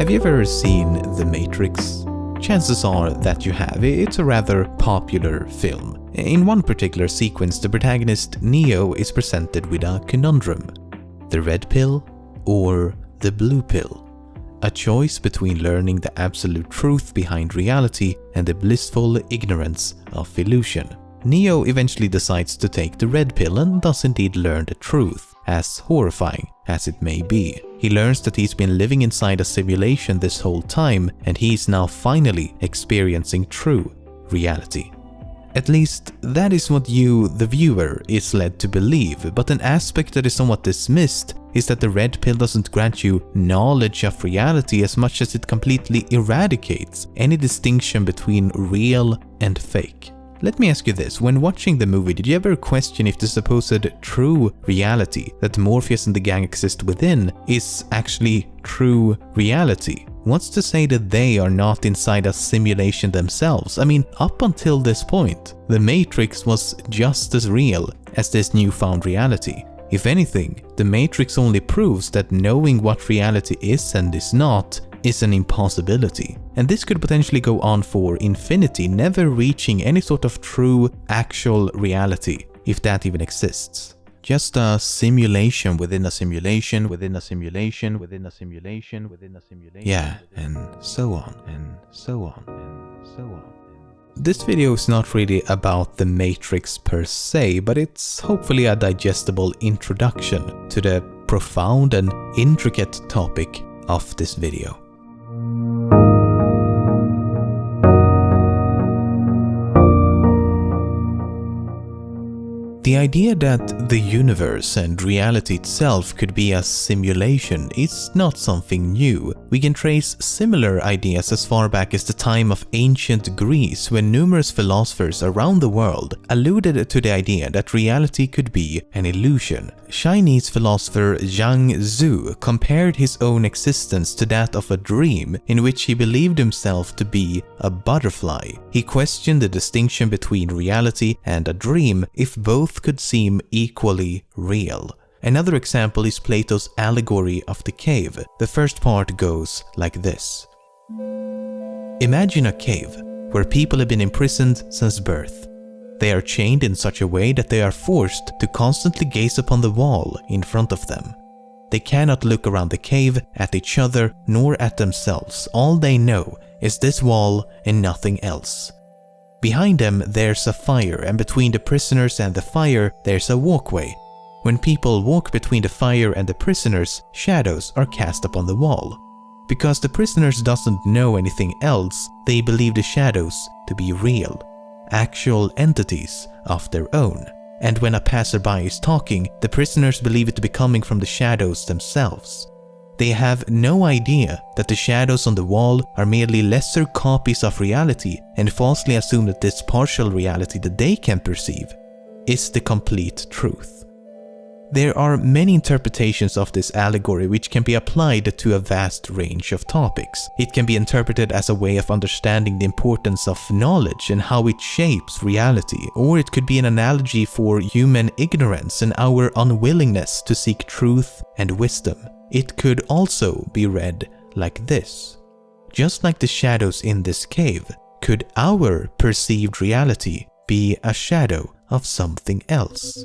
Have you ever seen The Matrix? Chances are that you have. It's a rather popular film. In one particular sequence, the protagonist Neo is presented with a conundrum. The red pill or the blue pill? A choice between learning the absolute truth behind reality and the blissful ignorance of illusion. Neo eventually decides to take the red pill and does indeed learn the truth, as horrifying as it may be. He learns that he's been living inside a simulation this whole time and he's now finally experiencing true reality. At least, that is what you, the viewer, is led to believe, but an aspect that is somewhat dismissed is that the red pill doesn't grant you knowledge of reality as much as it completely eradicates any distinction between real and fake. Let me ask you this, when watching the movie, did you ever question if the supposed true reality that Morpheus and the gang exist within is actually true reality? What's to say that they are not inside a simulation themselves? I mean, up until this point, the Matrix was just as real as this newfound reality. If anything, the Matrix only proves that knowing what reality is and is not is an impossibility. And this could potentially go on for infinity, never reaching any sort of true, actual reality, if that even exists. Just a simulation within a simulation within a simulation within a simulation within a simulation. Yeah, and so on and so on and so on. This video is not really about the Matrix per se, but it's hopefully a digestible introduction to the profound and intricate topic of this video. The idea that the universe and reality itself could be a simulation is not something new. We can trace similar ideas as far back as the time of ancient Greece, when numerous philosophers around the world alluded to the idea that reality could be an illusion. Chinese philosopher Zhang Zhu compared his own existence to that of a dream in which he believed himself to be a butterfly. He questioned the distinction between reality and a dream if both could seem equally real. Another example is Plato's allegory of the cave. The first part goes like this. Imagine a cave where people have been imprisoned since birth. They are chained in such a way that they are forced to constantly gaze upon the wall in front of them. They cannot look around the cave, at each other, nor at themselves. All they know is this wall and nothing else. Behind them there's a fire, and between the prisoners and the fire there's a walkway. When people walk between the fire and the prisoners, shadows are cast upon the wall. Because the prisoners doesn't know anything else, they believe the shadows to be real, actual entities of their own. And when a passerby is talking, the prisoners believe it to be coming from the shadows themselves. They have no idea that the shadows on the wall are merely lesser copies of reality and falsely assume that this partial reality that they can perceive is the complete truth. There are many interpretations of this allegory which can be applied to a vast range of topics. It can be interpreted as a way of understanding the importance of knowledge and how it shapes reality, or it could be an analogy for human ignorance and our unwillingness to seek truth and wisdom. It could also be read like this. Just like the shadows in this cave, could our perceived reality be a shadow of something else?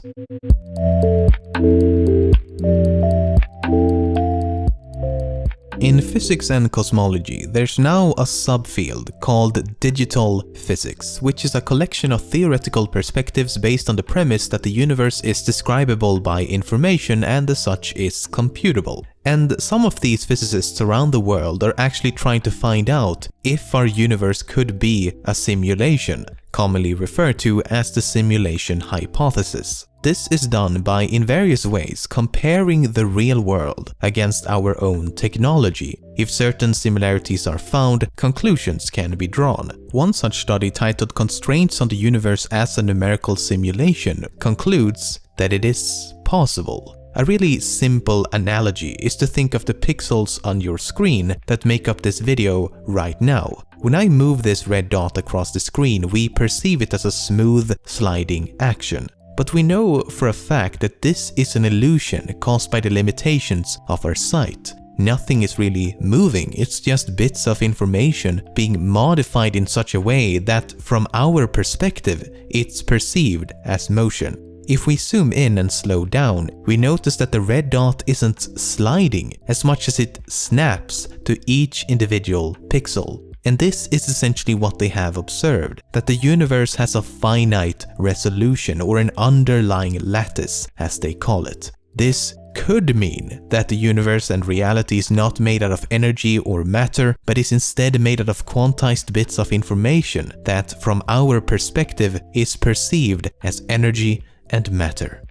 In physics and cosmology, there's now a subfield called digital physics, which is a collection of theoretical perspectives based on the premise that the universe is describable by information and as such is computable. And some of these physicists around the world are actually trying to find out if our universe could be a simulation, commonly referred to as the simulation hypothesis. This is done by, in various ways, comparing the real world against our own technology. If certain similarities are found, conclusions can be drawn. One such study, titled Constraints on the Universe as a Numerical Simulation, concludes that it is possible. A really simple analogy is to think of the pixels on your screen that make up this video right now. When I move this red dot across the screen, we perceive it as a smooth, sliding action. But we know for a fact that this is an illusion caused by the limitations of our sight. Nothing is really moving, it's just bits of information being modified in such a way that from our perspective, it's perceived as motion. If we zoom in and slow down, we notice that the red dot isn't sliding as much as it snaps to each individual pixel. And this is essentially what they have observed, that the universe has a finite resolution, or an underlying lattice, as they call it. This could mean that the universe and reality is not made out of energy or matter, but is instead made out of quantized bits of information that, from our perspective, is perceived as energy and matter.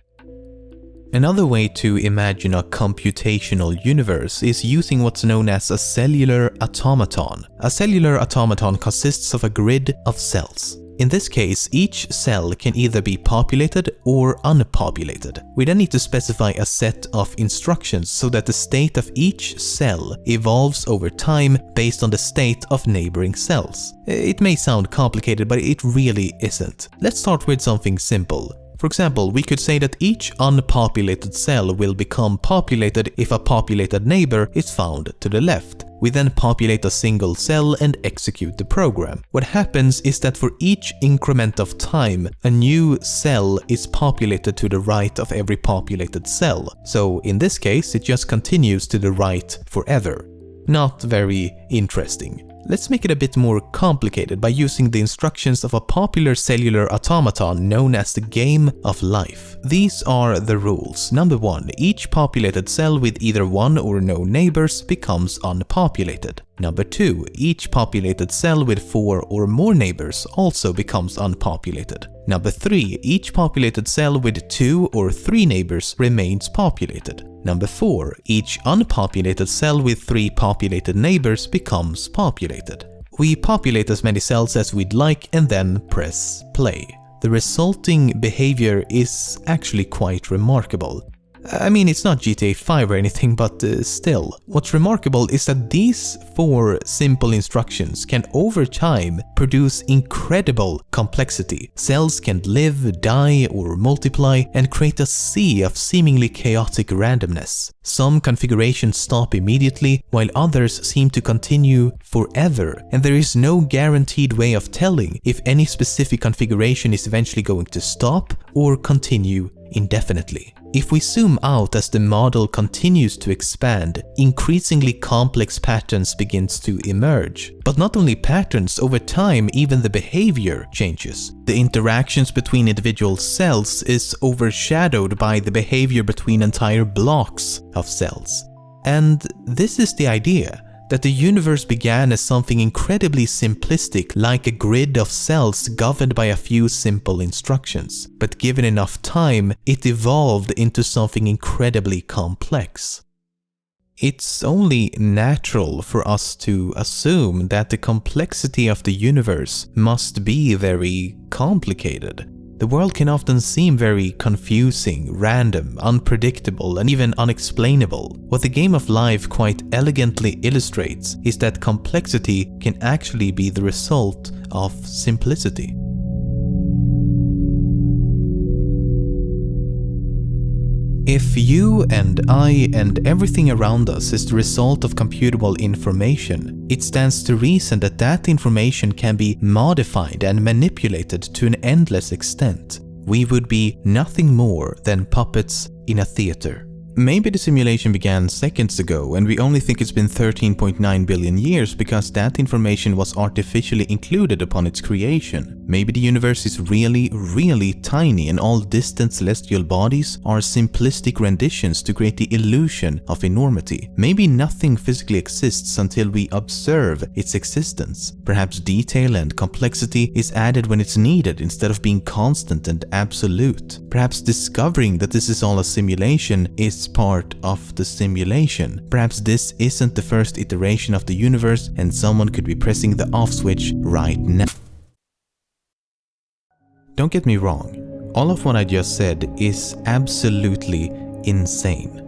Another way to imagine a computational universe is using what's known as a cellular automaton. A cellular automaton consists of a grid of cells. In this case, each cell can either be populated or unpopulated. We then need to specify a set of instructions so that the state of each cell evolves over time based on the state of neighboring cells. It may sound complicated, but it really isn't. Let's start with something simple. For example, we could say that each unpopulated cell will become populated if a populated neighbor is found to the left. We then populate a single cell and execute the program. What happens is that for each increment of time, a new cell is populated to the right of every populated cell. So in this case, it just continues to the right forever. Not very interesting. Let's make it a bit more complicated by using the instructions of a popular cellular automaton known as the game of life. These are the rules. Number 1. Each populated cell with either one or no neighbors becomes unpopulated. Number 2. Each populated cell with 4 or more neighbors also becomes unpopulated. Number 3. Each populated cell with 2 or 3 neighbors remains populated. Number 4. Each unpopulated cell with 3 populated neighbors becomes populated. We populate as many cells as we'd like and then press play. The resulting behavior is actually quite remarkable. I mean, it's not GTA 5 or anything, but still. What's remarkable is that these 4 simple instructions can over time produce incredible complexity. Cells can live, die, or multiply and create a sea of seemingly chaotic randomness. Some configurations stop immediately, while others seem to continue forever, and there is no guaranteed way of telling if any specific configuration is eventually going to stop or continue indefinitely. If we zoom out as the model continues to expand, increasingly complex patterns begins to emerge. But not only patterns, over time even the behavior changes. The interactions between individual cells is overshadowed by the behavior between entire blocks of cells. And this is the idea, that the universe began as something incredibly simplistic, like a grid of cells governed by a few simple instructions. But given enough time, it evolved into something incredibly complex. It's only natural for us to assume that the complexity of the universe must be very complicated. The world can often seem very confusing, random, unpredictable, and even unexplainable. What the game of life quite elegantly illustrates is that complexity can actually be the result of simplicity. If you and I and everything around us is the result of computable information, it stands to reason that that information can be modified and manipulated to an endless extent. We would be nothing more than puppets in a theater. Maybe the simulation began seconds ago and we only think it's been 13.9 billion years because that information was artificially included upon its creation. Maybe the universe is really, really tiny and all distant celestial bodies are simplistic renditions to create the illusion of enormity. Maybe nothing physically exists until we observe its existence. Perhaps detail and complexity is added when it's needed instead of being constant and absolute. Perhaps discovering that this is all a simulation is part of the simulation. Perhaps this isn't the first iteration of the universe and someone could be pressing the off switch right now. Don't get me wrong, all of what I just said is absolutely insane.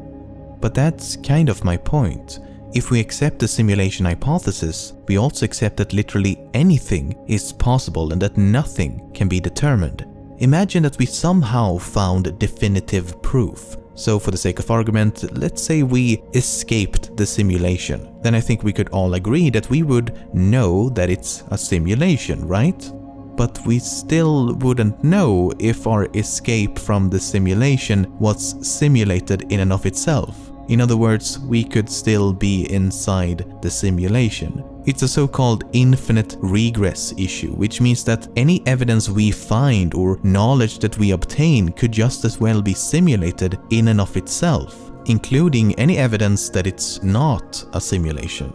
But that's kind of my point. If we accept the simulation hypothesis, we also accept that literally anything is possible and that nothing can be determined. Imagine that we somehow found definitive proof. So for the sake of argument, let's say we escaped the simulation. Then I think we could all agree that we would know that it's a simulation, right? But we still wouldn't know if our escape from the simulation was simulated in and of itself. In other words, we could still be inside the simulation. It's a so-called infinite regress issue, which means that any evidence we find or knowledge that we obtain could just as well be simulated in and of itself, including any evidence that it's not a simulation.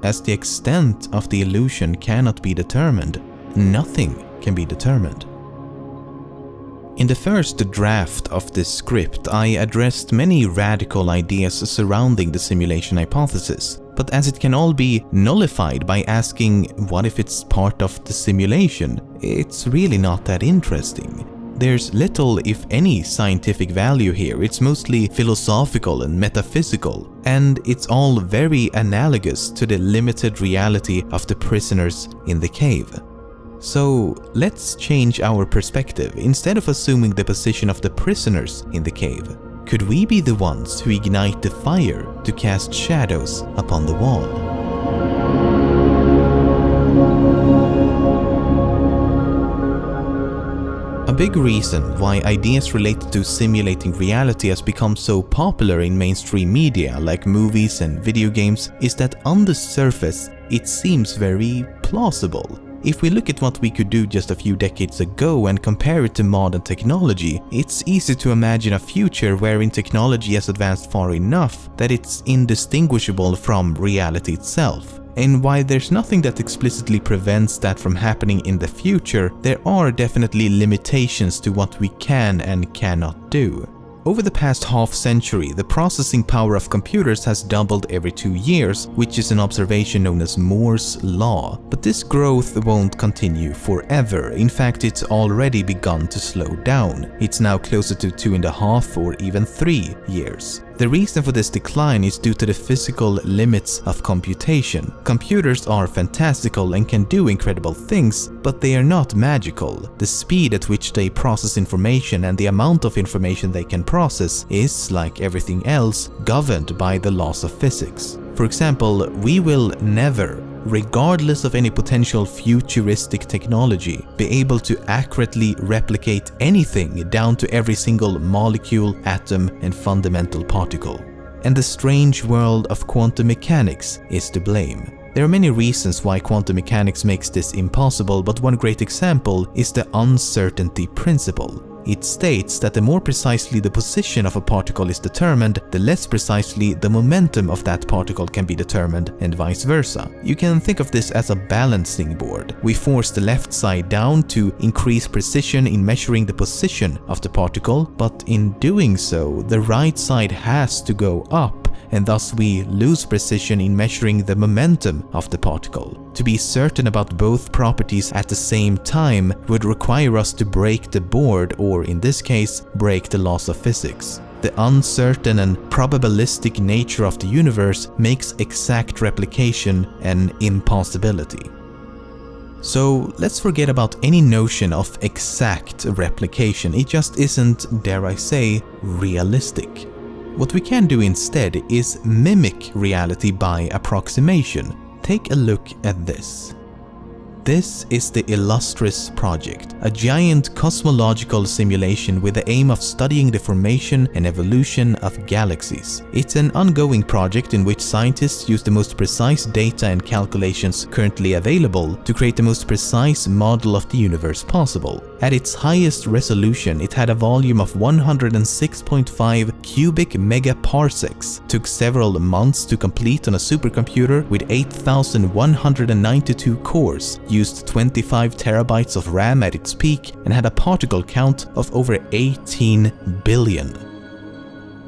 As the extent of the illusion cannot be determined, nothing can be determined. In the first draft of this script, I addressed many radical ideas surrounding the simulation hypothesis, but as it can all be nullified by asking what if it's part of the simulation, it's really not that interesting. There's little, if any, scientific value here. It's mostly philosophical and metaphysical, and it's all very analogous to the limited reality of the prisoners in the cave. So let's change our perspective. Instead of assuming the position of the prisoners in the cave, could we be the ones who ignite the fire to cast shadows upon the wall? A big reason why ideas related to simulating reality has become so popular in mainstream media like movies and video games is that on the surface it seems very plausible. If we look at what we could do just a few decades ago and compare it to modern technology, it's easy to imagine a future wherein technology has advanced far enough that it's indistinguishable from reality itself. And while there's nothing that explicitly prevents that from happening in the future, there are definitely limitations to what we can and cannot do. Over the past half-century, the processing power of computers has doubled every 2 years, which is an observation known as Moore's law. But this growth won't continue forever. In fact, it's already begun to slow down. It's now closer to 2.5 or even 3 years. The reason for this decline is due to the physical limits of computation. Computers are fantastical and can do incredible things, but they are not magical. The speed at which they process information and the amount of information they can process is, like everything else, governed by the laws of physics. For example, we will never, regardless of any potential futuristic technology, be able to accurately replicate anything down to every single molecule, atom, and fundamental particle. And the strange world of quantum mechanics is to blame. There are many reasons why quantum mechanics makes this impossible, but one great example is the uncertainty principle. It states that the more precisely the position of a particle is determined, the less precisely the momentum of that particle can be determined, and vice versa. You can think of this as a balancing board. We force the left side down to increase precision in measuring the position of the particle, but in doing so, the right side has to go up, and thus we lose precision in measuring the momentum of the particle. To be certain about both properties at the same time would require us to break the board, or in this case, break the laws of physics. The uncertain and probabilistic nature of the universe makes exact replication an impossibility. So let's forget about any notion of exact replication. It just isn't, dare I say, realistic. What we can do instead is mimic reality by approximation. Take a look at this. This is the Illustris project, a giant cosmological simulation with the aim of studying the formation and evolution of galaxies. It's an ongoing project in which scientists use the most precise data and calculations currently available to create the most precise model of the universe possible. At its highest resolution, it had a volume of 106.5 cubic megaparsecs, took several months to complete on a supercomputer with 8,192 cores, used 25 terabytes of RAM at its peak, and had a particle count of over 18 billion.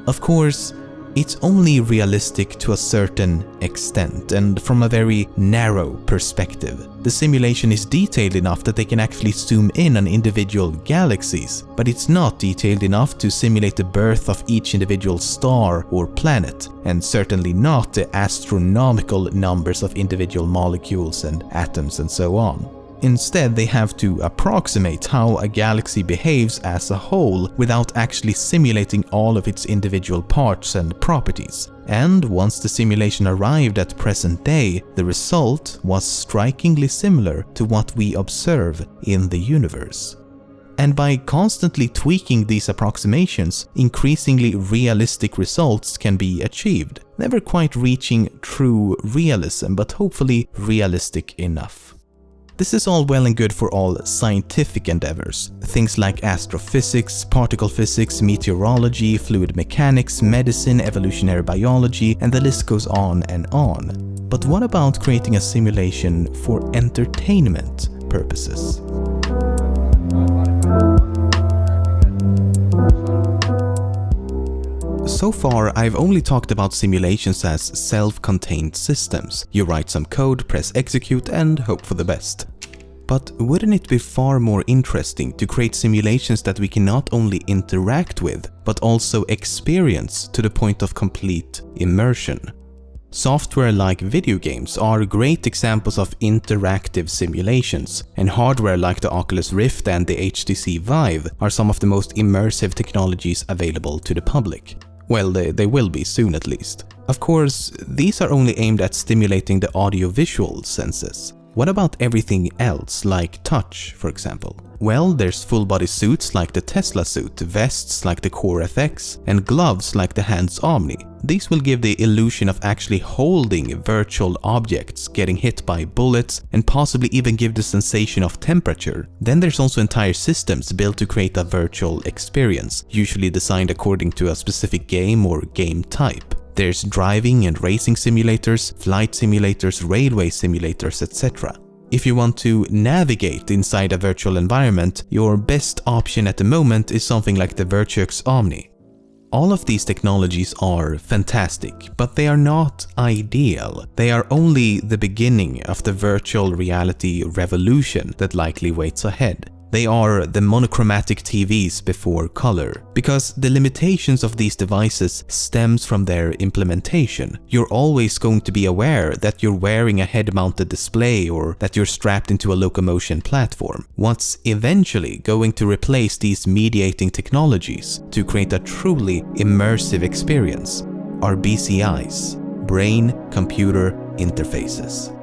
Of course, it's only realistic to a certain extent and from a very narrow perspective. The simulation is detailed enough that they can actually zoom in on individual galaxies, but it's not detailed enough to simulate the birth of each individual star or planet, and certainly not the astronomical numbers of individual molecules and atoms and so on. Instead, they have to approximate how a galaxy behaves as a whole without actually simulating all of its individual parts and properties. And once the simulation arrived at present day, the result was strikingly similar to what we observe in the universe. And by constantly tweaking these approximations, increasingly realistic results can be achieved, never quite reaching true realism, but hopefully realistic enough. This is all well and good for all scientific endeavors, things like astrophysics, particle physics, meteorology, fluid mechanics, medicine, evolutionary biology, and the list goes on and on. But what about creating a simulation for entertainment purposes? So far, I've only talked about simulations as self-contained systems. You write some code, press execute, and hope for the best. But wouldn't it be far more interesting to create simulations that we can not only interact with, but also experience to the point of complete immersion? Software like video games are great examples of interactive simulations, and hardware like the Oculus Rift and the HTC Vive are some of the most immersive technologies available to the public. Well, they will be soon at least. Of course, these are only aimed at stimulating the audio-visual senses. What about everything else, like touch, for example? Well, there's full-body suits like the Tesla suit, vests like the Core FX, and gloves like the Hands Omni. These will give the illusion of actually holding virtual objects, getting hit by bullets, and possibly even give the sensation of temperature. Then there's also entire systems built to create a virtual experience, usually designed according to a specific game or game type. There's driving and racing simulators, flight simulators, railway simulators, etc. If you want to navigate inside a virtual environment, your best option at the moment is something like the Virtuix Omni. All of these technologies are fantastic, but they are not ideal. They are only the beginning of the virtual reality revolution that likely waits ahead. They are the monochromatic TVs before color, because the limitations of these devices stems from their implementation. You're always going to be aware that you're wearing a head-mounted display or that you're strapped into a locomotion platform. What's eventually going to replace these mediating technologies to create a truly immersive experience are BCIs, brain-computer interfaces.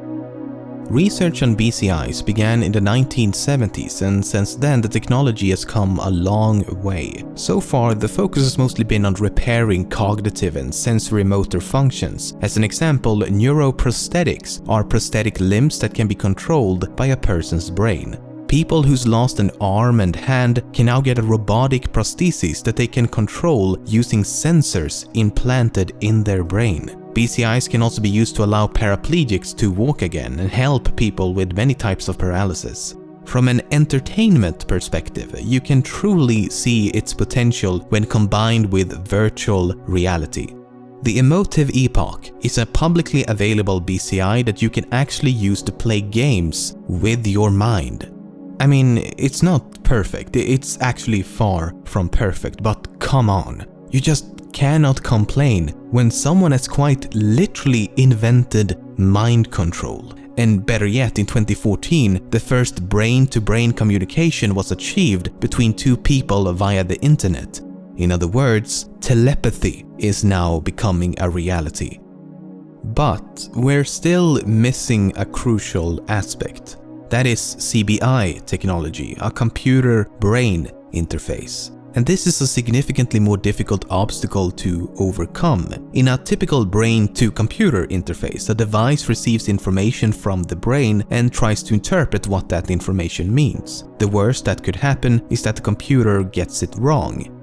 Research on BCIs began in the 1970s, and since then the technology has come a long way. So far, the focus has mostly been on repairing cognitive and sensory motor functions. As an example, neuroprosthetics are prosthetic limbs that can be controlled by a person's brain. People who's lost an arm and hand can now get a robotic prosthesis that they can control using sensors implanted in their brain. BCIs can also be used to allow paraplegics to walk again and help people with many types of paralysis. From an entertainment perspective, you can truly see its potential when combined with virtual reality. The Emotive Epoch is a publicly available BCI that you can actually use to play games with your mind. I mean, it's not perfect, it's actually far from perfect, but come on, you just cannot complain when someone has quite literally invented mind control. And better yet, in 2014, the first brain-to-brain communication was achieved between two people via the internet. In other words, telepathy is now becoming a reality. But we're still missing a crucial aspect. That is CBI technology, a computer-brain interface. And this is a significantly more difficult obstacle to overcome. In a typical brain-to-computer interface, a device receives information from the brain and tries to interpret what that information means. The worst that could happen is that the computer gets it wrong.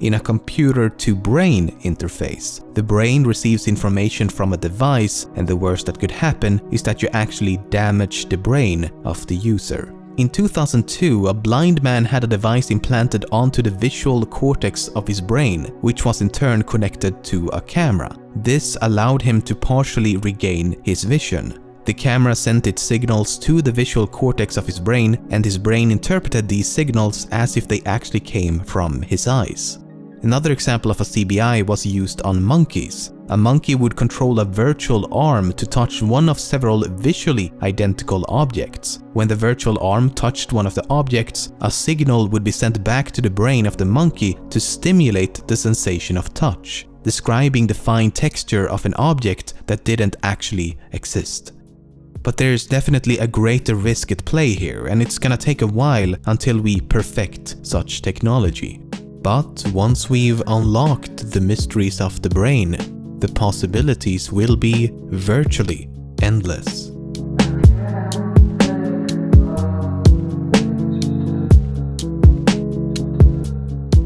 In a computer-to-brain interface, the brain receives information from a device, and the worst that could happen is that you actually damage the brain of the user. In 2002, a blind man had a device implanted onto the visual cortex of his brain, which was in turn connected to a camera. This allowed him to partially regain his vision. The camera sent its signals to the visual cortex of his brain, and his brain interpreted these signals as if they actually came from his eyes. Another example of a CBI was used on monkeys. A monkey would control a virtual arm to touch one of several visually identical objects. When the virtual arm touched one of the objects, a signal would be sent back to the brain of the monkey to stimulate the sensation of touch, describing the fine texture of an object that didn't actually exist. But there's definitely a greater risk at play here, and it's gonna take a while until we perfect such technology. But once we've unlocked the mysteries of the brain, the possibilities will be virtually endless.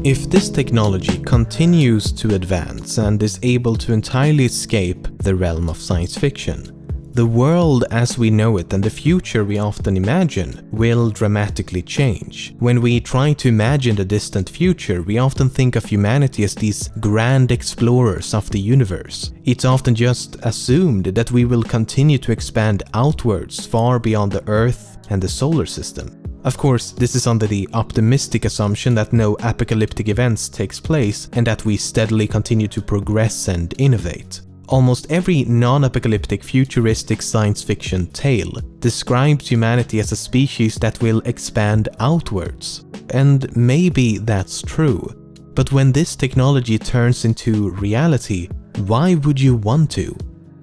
If this technology continues to advance and is able to entirely escape the realm of science fiction, the world as we know it and the future we often imagine will dramatically change. When we try to imagine the distant future, we often think of humanity as these grand explorers of the universe. It's often just assumed that we will continue to expand outwards far beyond the Earth and the solar system. Of course, this is under the optimistic assumption that no apocalyptic events takes place and that we steadily continue to progress and innovate. Almost every non-apocalyptic futuristic science fiction tale describes humanity as a species that will expand outwards. And maybe that's true. But when this technology turns into reality, why would you want to?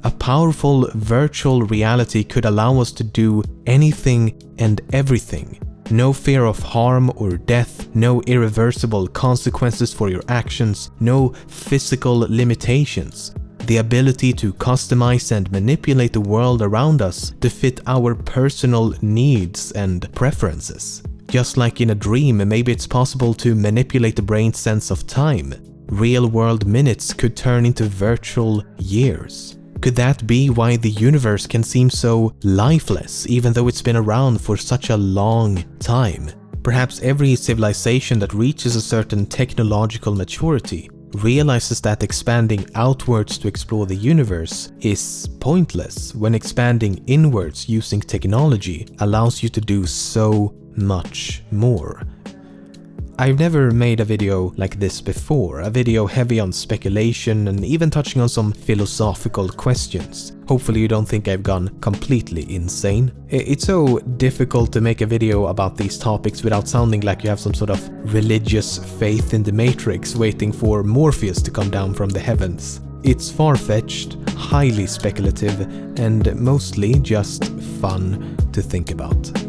A powerful virtual reality could allow us to do anything and everything. No fear of harm or death, no irreversible consequences for your actions, no physical limitations. The ability to customize and manipulate the world around us to fit our personal needs and preferences. Just like in a dream, maybe it's possible to manipulate the brain's sense of time. Real-world minutes could turn into virtual years. Could that be why the universe can seem so lifeless, even though it's been around for such a long time? Perhaps every civilization that reaches a certain technological maturity realizes that expanding outwards to explore the universe is pointless when expanding inwards using technology allows you to do so much more. I've never made a video like this before, a video heavy on speculation and even touching on some philosophical questions. Hopefully you don't think I've gone completely insane. It's so difficult to make a video about these topics without sounding like you have some sort of religious faith in the Matrix waiting for Morpheus to come down from the heavens. It's far-fetched, highly speculative, and mostly just fun to think about.